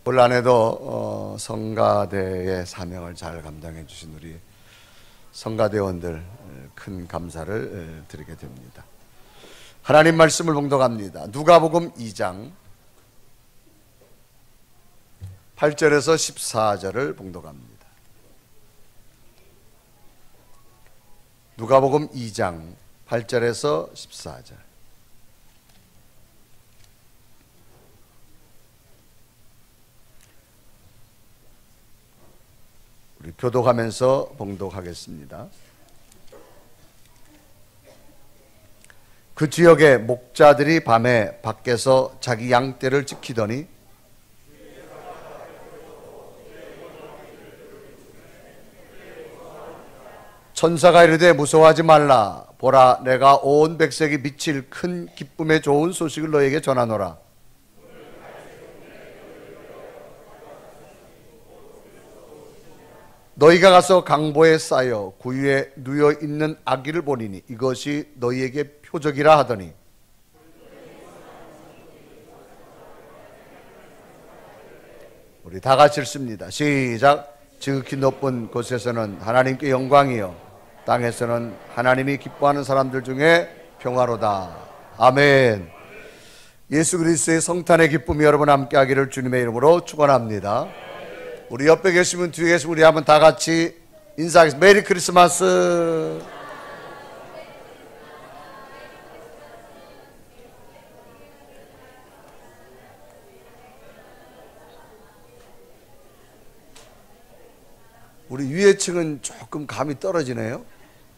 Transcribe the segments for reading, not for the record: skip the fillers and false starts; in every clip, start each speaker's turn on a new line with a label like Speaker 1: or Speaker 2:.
Speaker 1: 올 한해도 성가대의 사명을 잘 감당해 주신 우리 성가대원들 큰 감사를 드리게 됩니다. 하나님 말씀을 봉독합니다. 누가복음 2장 8절에서 14절을 봉독합니다. 누가복음 2장 8절에서 14절. 우리 교독하면서 봉독하겠습니다. 그 지역의 목자들이 밤에 밖에서 자기 양떼를 지키더니 천사가 이르되 무서워하지 말라. 보라, 내가 온 백성이 미칠 큰 기쁨의 좋은 소식을 너에게 전하노라. 너희가 가서 강보에 쌓여 구유에 누워 있는 아기를 보리니 이것이 너희에게 표적이라 하더니 우리 다 같이 읽습니다. 시작. 지극히 높은 곳에서는 하나님께 영광이요 땅에서는 하나님이 기뻐하는 사람들 중에 평화로다. 아멘. 예수 그리스도의 성탄의 기쁨이 여러분 함께 하기를 주님의 이름으로 축원합니다. 우리 옆에 계시면 뒤에 계시면 우리 한번 다 같이 인사하겠습니다. 메리 크리스마스. 우리 위에 층은 조금 감이 떨어지네요.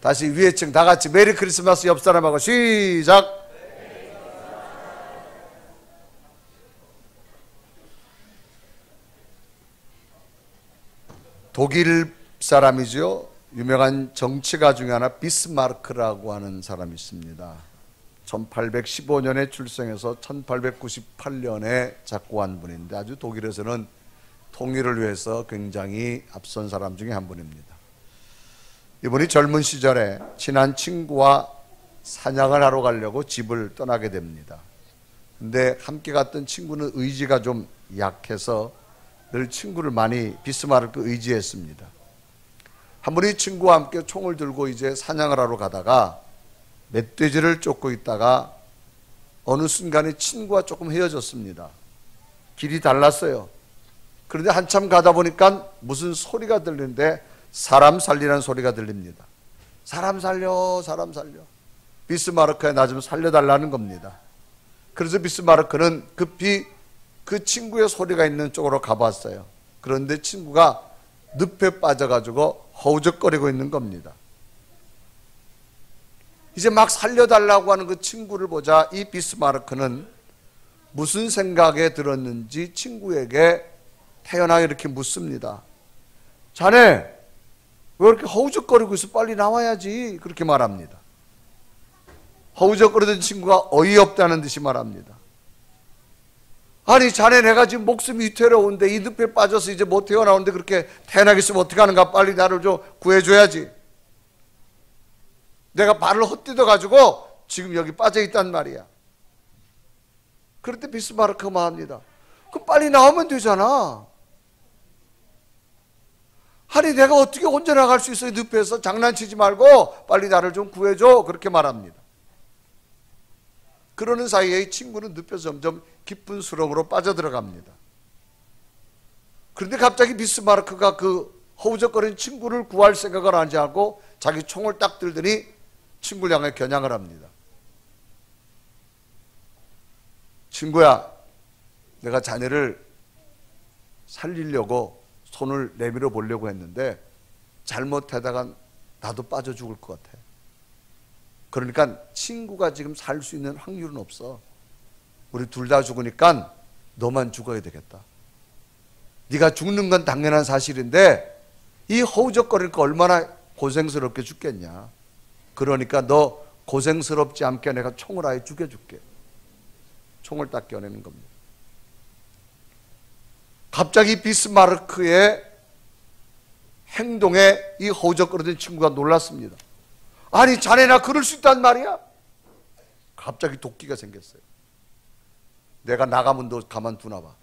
Speaker 1: 다시 위에 층 다 같이 메리 크리스마스 옆 사람하고 시작. 독일 사람이죠. 유명한 정치가 중에 하나 비스마르크라고 하는 사람이 있습니다. 1815년에 출생해서 1898년에 작고한 분인데 아주 독일에서는 통일을 위해서 굉장히 앞선 사람 중에 한 분입니다. 이분이 젊은 시절에 친한 친구와 사냥을 하러 가려고 집을 떠나게 됩니다. 근데 함께 갔던 친구는 의지가 좀 약해서 늘 친구를 많이 비스마르크 의지했습니다. 한 번이 친구와 함께 총을 들고 이제 사냥을 하러 가다가 멧돼지를 쫓고 있다가 어느 순간에 친구와 조금 헤어졌습니다. 길이 달랐어요. 그런데 한참 가다 보니까 무슨 소리가 들리는데 사람 살리라는 소리가 들립니다. 사람 살려, 사람 살려. 비스마르크에 나 좀 살려달라는 겁니다. 그래서 비스마르크는 급히 그 친구의 소리가 있는 쪽으로 가봤어요. 그런데 친구가 늪에 빠져가지고 허우적거리고 있는 겁니다. 이제 막 살려달라고 하는 그 친구를 보자 이 비스마르크는 무슨 생각에 들었는지 친구에게 태연하게 이렇게 묻습니다. 자네 왜 이렇게 허우적거리고 있어? 빨리 나와야지. 그렇게 말합니다. 허우적거리던 친구가 어이없다는 듯이 말합니다. 아니 자네 내가 지금 목숨이 위태로운데 이 늪에 빠져서 이제 못 태어나오는데 그렇게 태어나게 있으면 어떡하는가? 빨리 나를 좀 구해줘야지. 내가 발을 헛디뎌가지고 지금 여기 빠져있단 말이야. 그럴 때 비스마르크가 말합니다. 그럼 빨리 나오면 되잖아. 아니 내가 어떻게 혼자 나갈 수 있어요? 늪에서 장난치지 말고 빨리 나를 좀 구해줘. 그렇게 말합니다. 그러는 사이에 이 친구는 늪에서 점점 깊은 수렁으로 빠져들어갑니다. 그런데 갑자기 비스마르크가 그 허우적거리는 친구를 구할 생각을 하지 않고 자기 총을 딱 들더니 친구를 향해 겨냥을 합니다. 친구야, 내가 자네를 살리려고 손을 내밀어 보려고 했는데 잘못하다가 나도 빠져 죽을 것 같아. 그러니까 친구가 지금 살 수 있는 확률은 없어. 우리 둘 다 죽으니까 너만 죽어야 되겠다. 네가 죽는 건 당연한 사실인데 이 허우적거리니까 얼마나 고생스럽게 죽겠냐. 그러니까 너 고생스럽지 않게 내가 총을 아예 죽여줄게. 총을 딱 꺼내는 겁니다. 갑자기 비스마르크의 행동에 이 허우적거리던 친구가 놀랐습니다. 아니 자네 나 그럴 수 있단 말이야? 갑자기 도끼가 생겼어요. 내가 나가면 너 가만두나 봐.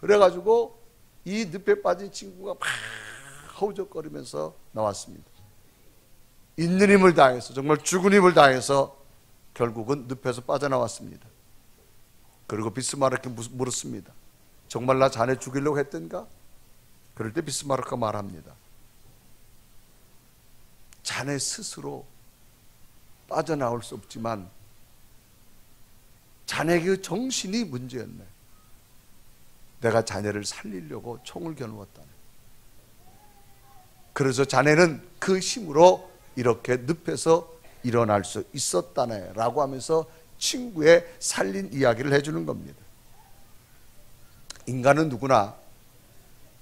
Speaker 1: 그래가지고 이 늪에 빠진 친구가 막 허우적거리면서 나왔습니다. 있는 힘을 다해서, 정말 죽은 힘을 다해서 결국은 늪에서 빠져나왔습니다. 그리고 비스마르크가 물었습니다. 정말 나 자네 죽이려고 했던가? 그럴 때 비스마르크가 말합니다. 자네 스스로 빠져나올 수 없지만 자네의 정신이 문제였네. 내가 자네를 살리려고 총을 겨누었다네. 그래서 자네는 그 힘으로 이렇게 늪에서 일어날 수 있었다네 라고 하면서 친구의 살린 이야기를 해주는 겁니다. 인간은 누구나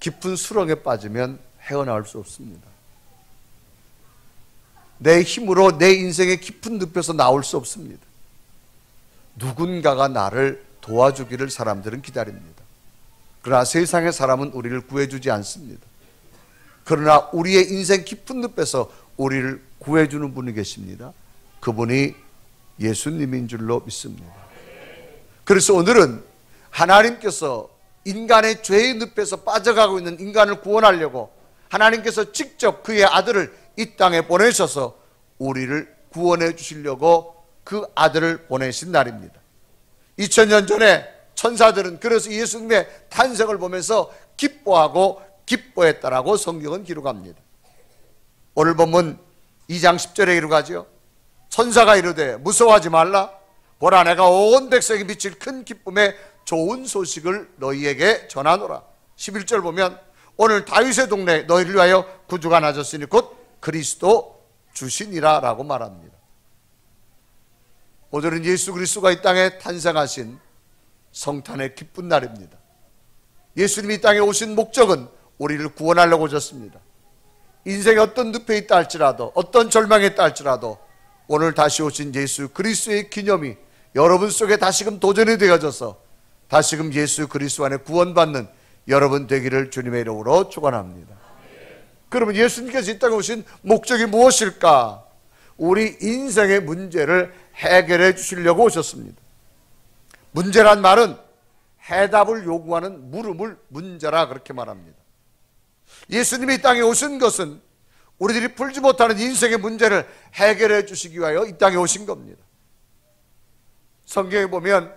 Speaker 1: 깊은 수렁에 빠지면 헤어나올 수 없습니다. 내 힘으로 내 인생의 깊은 늪에서 나올 수 없습니다. 누군가가 나를 도와주기를 사람들은 기다립니다. 그러나 세상의 사람은 우리를 구해주지 않습니다. 그러나 우리의 인생 깊은 늪에서 우리를 구해주는 분이 계십니다. 그분이 예수님인 줄로 믿습니다. 그래서 오늘은 하나님께서 인간의 죄의 늪에서 빠져가고 있는 인간을 구원하려고 하나님께서 직접 그의 아들을 이 땅에 보내셔서 우리를 구원해 주시려고 그 아들을 보내신 날입니다. 2000년 전에 천사들은 그래서 예수님의 탄생을 보면서 기뻐하고 기뻐했다라고 성경은 기록합니다. 오늘 본문 2장 10절에 기록하죠. 천사가 이르되 무서워하지 말라. 보라 내가 온 백성에게 미칠 큰 기쁨의 좋은 소식을 너희에게 전하노라. 11절 보면 오늘 다윗의 동네에 너희를 위하여 구주가 나셨으니 곧 그리스도 주시니라 라고 말합니다. 오늘은 예수 그리스도가 이 땅에 탄생하신 성탄의 기쁜 날입니다. 예수님이 이 땅에 오신 목적은 우리를 구원하려고 오셨습니다. 인생에 어떤 늪에 있다 할지라도 어떤 절망에 있다 할지라도 오늘 다시 오신 예수 그리스도의 기념이 여러분 속에 다시금 도전이 되어져서 다시금 예수 그리스도 안에 구원받는 여러분 되기를 주님의 이름으로 축원합니다. 그러면 예수님께서 이 땅에 오신 목적이 무엇일까? 우리 인생의 문제를 해결해 주시려고 오셨습니다. 문제란 말은 해답을 요구하는 물음을 문제라 그렇게 말합니다. 예수님이 이 땅에 오신 것은 우리들이 풀지 못하는 인생의 문제를 해결해 주시기 위하여 이 땅에 오신 겁니다. 성경에 보면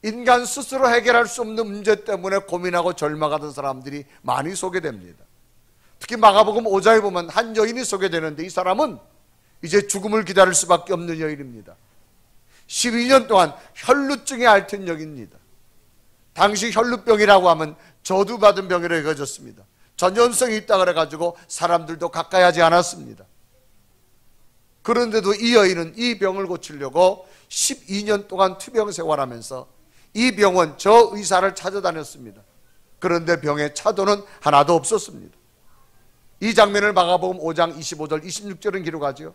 Speaker 1: 인간 스스로 해결할 수 없는 문제 때문에 고민하고 절망하던 사람들이 많이 소개됩니다. 특히 마가복음 5장에 보면 한 여인이 소개되는데 이 사람은 이제 죽음을 기다릴 수밖에 없는 여인입니다. 12년 동안 혈루증에 앓던 여인입니다. 당시 혈루병이라고 하면 저주받은 병이라 여겨졌습니다. 전염성이 있다 그래가지고 사람들도 가까이 하지 않았습니다. 그런데도 이 여인은 이 병을 고치려고 12년 동안 투병 생활하면서 이 병원 저 의사를 찾아다녔습니다. 그런데 병의 차도는 하나도 없었습니다. 이 장면을 마가복음 5장 25절 26절은 기록하죠.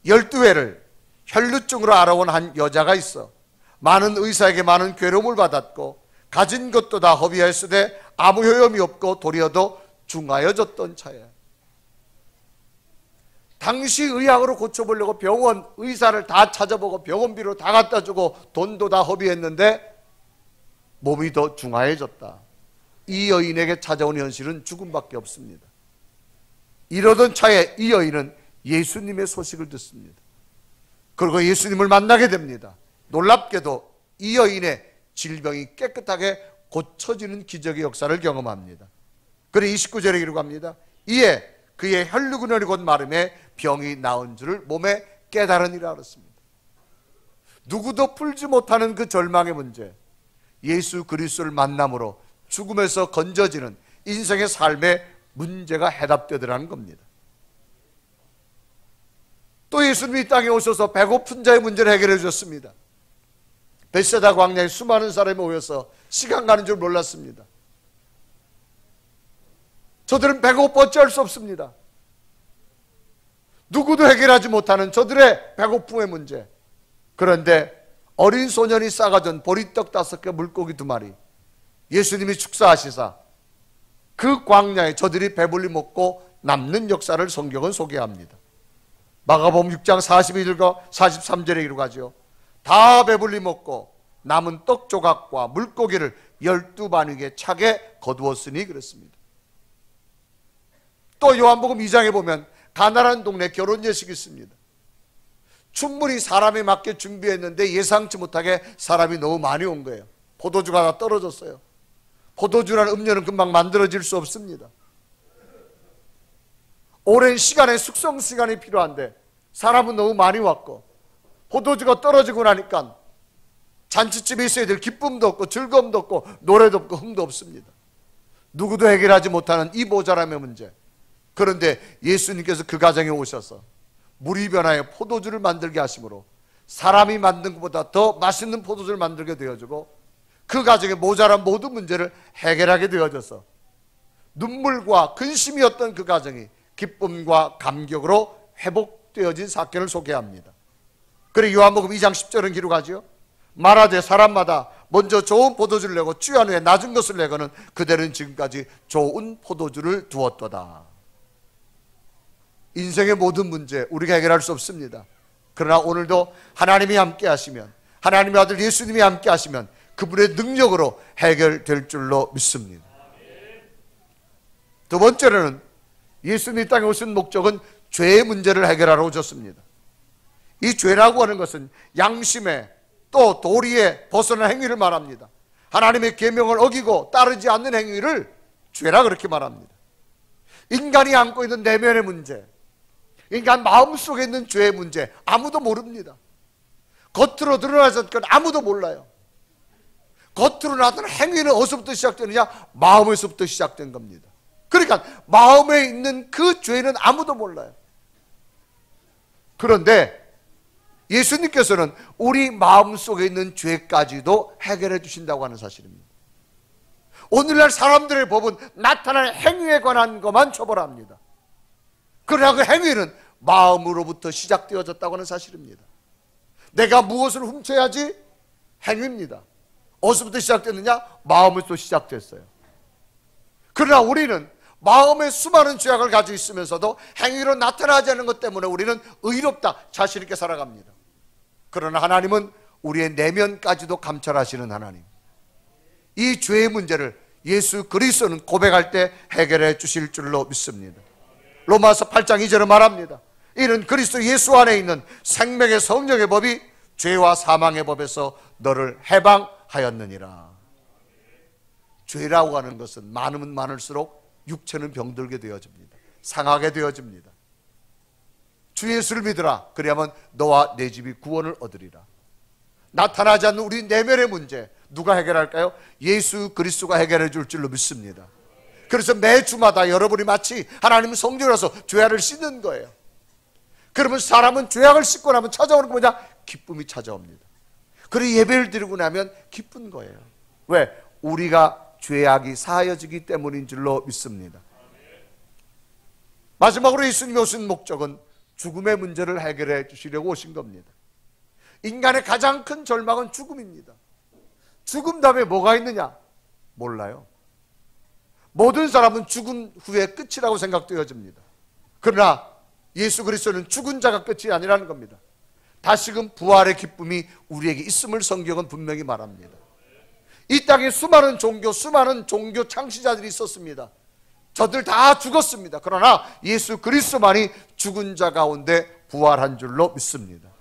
Speaker 1: 12회를 혈루증으로 알아온 한 여자가 있어 많은 의사에게 많은 괴로움을 받았고 가진 것도 다 허비하였으되 아무 효험이 없고 도리어도 중하여졌던 차에 당시 의학으로 고쳐보려고 병원 의사를 다 찾아보고 병원비로 다 갖다 주고 돈도 다 허비했는데 몸이 더 중하해졌다. 이 여인에게 찾아온 현실은 죽음밖에 없습니다. 이러던 차에 이 여인은 예수님의 소식을 듣습니다. 그리고 예수님을 만나게 됩니다. 놀랍게도 이 여인의 질병이 깨끗하게 고쳐지는 기적의 역사를 경험합니다. 그래 29절에 기록합니다. 이에 그의 혈루근원이 곧 마름에 병이 나은 줄을 몸에 깨달으니라 그랬습니다. 누구도 풀지 못하는 그 절망의 문제, 예수 그리스도를 만남으로 죽음에서 건져지는 인생의 삶의 문제가 해답되더라는 겁니다. 또 예수님이 이 땅에 오셔서 배고픈 자의 문제를 해결해 주셨습니다. 벳세다 광야에 수많은 사람이 모여서 시간 가는 줄 몰랐습니다. 저들은 배고파 어찌할 수 없습니다. 누구도 해결하지 못하는 저들의 배고픔의 문제. 그런데 어린 소년이 싸가준 보리떡 5개 물고기 2마리 예수님이 축사하시사 그 광야에 저들이 배불리 먹고 남는 역사를 성경은 소개합니다. 마가복음 6장 42절과 43절에 기록하죠. 다 배불리 먹고 남은 떡 조각과 물고기를 12반위에 차게 거두었으니 그렇습니다. 또 요한복음 2장에 보면 가나안 동네 결혼 예식이 있습니다. 충분히 사람에 맞게 준비했는데 예상치 못하게 사람이 너무 많이 온 거예요. 포도주가 다 떨어졌어요. 포도주라는 음료는 금방 만들어질 수 없습니다. 오랜 시간의 숙성 시간이 필요한데 사람은 너무 많이 왔고 포도주가 떨어지고 나니까 잔치집에 있어야 될 기쁨도 없고 즐거움도 없고 노래도 없고 흥도 없습니다. 누구도 해결하지 못하는 이 모자람의 문제. 그런데 예수님께서 그 가정에 오셔서 물이 변하여 포도주를 만들게 하심으로 사람이 만든 것보다 더 맛있는 포도주를 만들게 되어주고 그 가정의 모자란 모든 문제를 해결하게 되어져서 눈물과 근심이었던 그 가정이 기쁨과 감격으로 회복되어진 사건을 소개합니다. 그리고 요한복음 2장 10절은 기록하죠. 말하되 사람마다 먼저 좋은 포도주를 내고 취한 후에 낮은 것을 내고는 그들은 지금까지 좋은 포도주를 두었도다. 인생의 모든 문제 우리가 해결할 수 없습니다. 그러나 오늘도 하나님이 함께 하시면, 하나님의 아들 예수님이 함께 하시면 그분의 능력으로 해결될 줄로 믿습니다. 두 번째로는 예수님이 땅에 오신 목적은 죄의 문제를 해결하러 오셨습니다. 이 죄라고 하는 것은 양심에 또 도리에 벗어난 행위를 말합니다. 하나님의 계명을 어기고 따르지 않는 행위를 죄라 그렇게 말합니다. 인간이 안고 있는 내면의 문제, 인간 마음속에 있는 죄의 문제 아무도 모릅니다. 겉으로 드러나지 건 아무도 몰라요. 겉으로 나타나는 행위는 어디서부터 시작되느냐? 마음에서부터 시작된 겁니다. 그러니까 마음에 있는 그 죄는 아무도 몰라요. 그런데 예수님께서는 우리 마음속에 있는 죄까지도 해결해 주신다고 하는 사실입니다. 오늘날 사람들의 법은 나타나는 행위에 관한 것만 처벌합니다. 그러나 그 행위는 마음으로부터 시작되어졌다고 하는 사실입니다. 내가 무엇을 훔쳐야지? 행위입니다. 어디서부터 시작됐느냐? 마음에서 시작됐어요. 그러나 우리는 마음에 수많은 죄악을 가지고 있으면서도 행위로 나타나지 않는 것 때문에 우리는 의롭다, 자신 있게 살아갑니다. 그러나 하나님은 우리의 내면까지도 감찰하시는 하나님. 이 죄의 문제를 예수 그리스도는 고백할 때 해결해 주실 줄로 믿습니다. 로마서 8장 2절을 말합니다. 이는 그리스도 예수 안에 있는 생명의 성령의 법이 죄와 사망의 법에서 너를 해방하였느니라. 죄라고 하는 것은 많으면 많을수록 육체는 병들게 되어집니다. 상하게 되어집니다. 주 예수를 믿으라. 그리하면 너와 내 집이 구원을 얻으리라. 나타나지 않는 우리 내면의 문제 누가 해결할까요? 예수 그리스도가 해결해 줄 줄로 믿습니다. 그래서 매 주마다 여러분이 마치 하나님 성전에서 죄악을 씻는 거예요. 그러면 사람은 죄악을 씻고 나면 찾아오는 게 뭐냐? 기쁨이 찾아옵니다. 그리고 예배를 드리고 나면 기쁜 거예요. 왜? 우리가 죄악이 사하여지기 때문인 줄로 믿습니다. 마지막으로 예수님이 오신 목적은 죽음의 문제를 해결해 주시려고 오신 겁니다. 인간의 가장 큰 절망은 죽음입니다. 죽음 다음에 뭐가 있느냐? 몰라요. 모든 사람은 죽은 후에 끝이라고 생각되어집니다. 그러나 예수 그리스도는 죽은 자가 끝이 아니라는 겁니다. 다시금 부활의 기쁨이 우리에게 있음을 성경은 분명히 말합니다. 이 땅에 수많은 종교 창시자들이 있었습니다. 저들 다 죽었습니다. 그러나 예수 그리스도만이 죽은 자 가운데 부활한 줄로 믿습니다.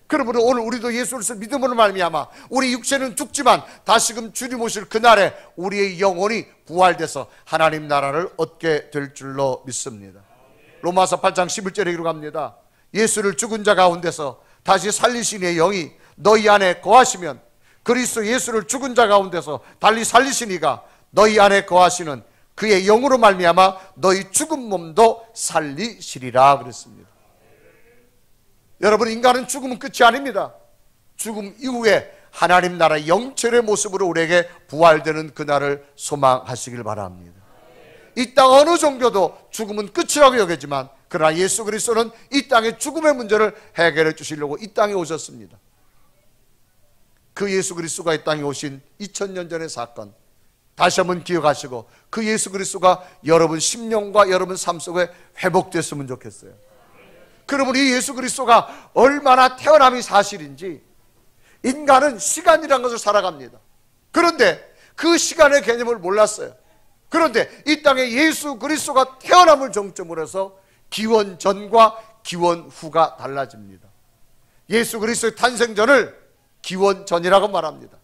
Speaker 1: 그러므로 오늘 우리도 예수를 믿음으로 말미암아 우리 육체는 죽지만 다시금 주님 오실 그날에 우리의 영혼이 부활돼서 하나님 나라를 얻게 될 줄로 믿습니다. 로마서 8장 11절에 기록합니다. 예수를 죽은 자 가운데서 다시 살리신 이의 영이 너희 안에 거하시면 그리스도 예수를 죽은 자 가운데서 달리 살리신 이가 너희 안에 거하시는 그의 영으로 말미암아 너희 죽은 몸도 살리시리라 그랬습니다. 여러분, 인간은 죽음은 끝이 아닙니다. 죽음 이후에 하나님 나라 영체의 모습으로 우리에게 부활되는 그날을 소망하시길 바랍니다. 이 땅 어느 종교도 죽음은 끝이라고 여기지만 그러나 예수 그리스도는 이 땅의 죽음의 문제를 해결해 주시려고 이 땅에 오셨습니다. 그 예수 그리스도가 이 땅에 오신 2000년 전의 사건 다시 한번 기억하시고 그 예수 그리스도가 여러분 심령과 여러분 삶 속에 회복됐으면 좋겠어요. 그러면 이 예수 그리스도가 얼마나 태어남이 사실인지, 인간은 시간이라는 것을 살아갑니다. 그런데 그 시간의 개념을 몰랐어요. 그런데 이 땅에 예수 그리스도가 태어남을 정점으로 해서 기원 전과 기원 후가 달라집니다. 예수 그리스도의 탄생 전을 기원 전이라고 말합니다.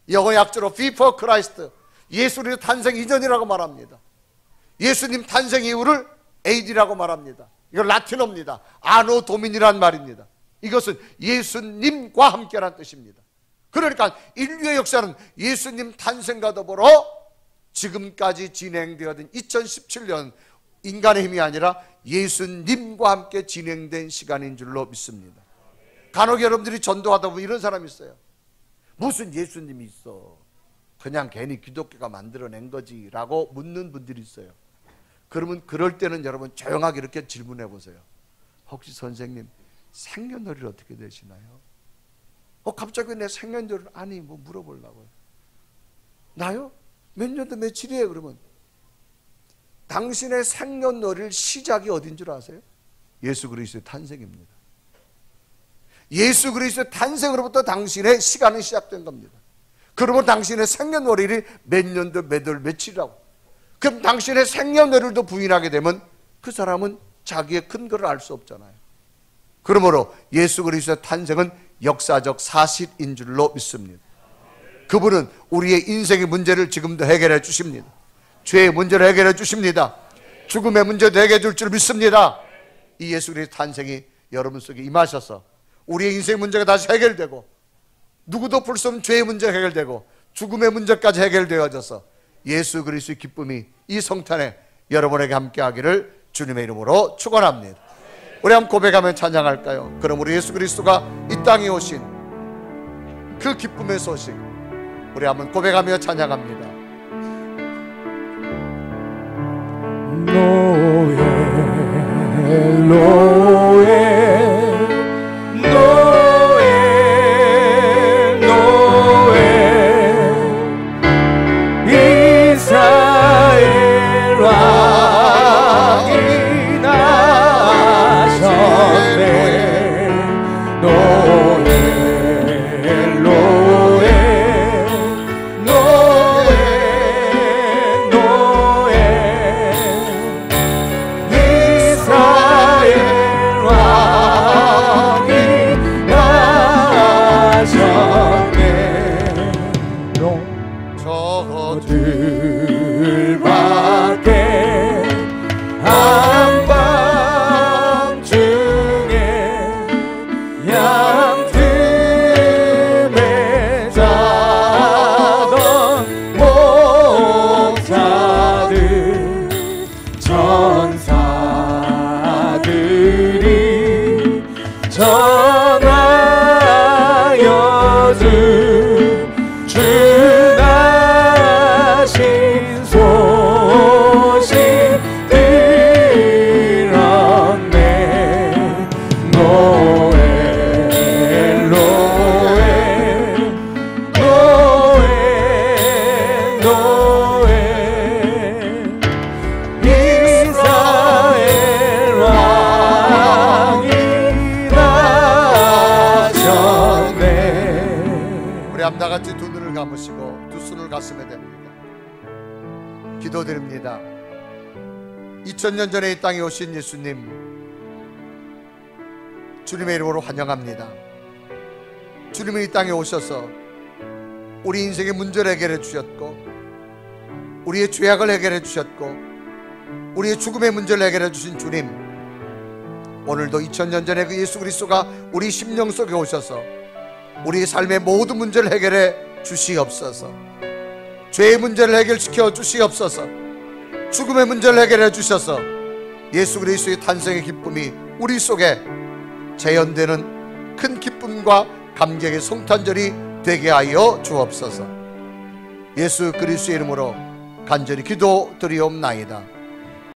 Speaker 1: 영어 약자로 before Christ, 예수님의 탄생 이전이라고 말합니다. 예수님 탄생 이후를 AD라고 말합니다. 이건 라틴어입니다. 아노 도민이란 말입니다. 이것은 예수님과 함께라는 뜻입니다. 그러니까 인류의 역사는 예수님 탄생과 더불어 지금까지 진행되어진 2017년 인간의 힘이 아니라 예수님과 함께 진행된 시간인 줄로 믿습니다. 간혹 여러분들이 전도하다 보면 이런 사람이 있어요. 무슨 예수님이 있어, 그냥 괜히 기독교가 만들어낸 거지 라고 묻는 분들이 있어요. 그러면 그럴 때는 여러분 조용하게 이렇게 질문해 보세요. 혹시 선생님 생년월일 어떻게 되시나요? 갑자기 내 생년월일 아니 뭐 물어보려고요. 나요? 몇 년도 며칠이에요? 그러면 당신의 생년월일 시작이 어딘 줄 아세요? 예수 그리스도의 탄생입니다. 예수 그리스도의 탄생으로부터 당신의 시간이 시작된 겁니다. 그러면 당신의 생년월일이 몇 년도 몇 월 며칠이라고. 그럼 당신의 생년월일도 부인하게 되면 그 사람은 자기의 근거를 알 수 없잖아요. 그러므로 예수 그리스도의 탄생은 역사적 사실인 줄로 믿습니다. 그분은 우리의 인생의 문제를 지금도 해결해 주십니다. 죄의 문제를 해결해 주십니다. 죽음의 문제도 해결해 줄 줄 믿습니다. 이 예수 그리스도의 탄생이 여러분 속에 임하셔서 우리의 인생의 문제가 다시 해결되고 누구도 풀 수 없는 죄의 문제가 해결되고 죽음의 문제까지 해결되어져서 예수 그리스도의 기쁨이 이 성탄에 여러분에게 함께하기를 주님의 이름으로 축원합니다. 우리 한번 고백하며 찬양할까요? 그럼 우리 예수 그리스도가 이 땅에 오신 그 기쁨의 소식 우리 한번 고백하며 찬양합니다.
Speaker 2: 노엘 노엘 노엘 노엘 이스라엘 왕이 나셨네. 노엘 노엘 노엘 노엘 이스라엘 왕이 나셨네. 저들 밖에 한밤중에 양틈에 자던 목자들 전사들이 전하여 주 나신 소식 들었네. 노엘 노엘 노엘 노엘 이스라엘 왕이 나셨네.
Speaker 1: 우리 함 다 같이 두 눈을 감으시고 두 손을 가슴에 댑니다. 기도드립니다. 2000년 전에 이 땅에 오신 예수님, 주님의 이름으로 환영합니다. 주님이 이 땅에 오셔서 우리 인생의 문제를 해결해 주셨고 우리의 죄악을 해결해 주셨고 우리의 죽음의 문제를 해결해 주신 주님, 오늘도 2000년 전에 그 예수 그리스도가 우리 심령 속에 오셔서 우리의 삶의 모든 문제를 해결해 주시옵소서. 죄의 문제를 해결시켜 주시옵소서. 죽음의 문제를 해결해 주셔서 예수 그리스도의 탄생의 기쁨이 우리 속에 재현되는 큰 기쁨과 감격의 성탄절이 되게 하여 주옵소서. 예수 그리스도의 이름으로 간절히 기도드리옵나이다.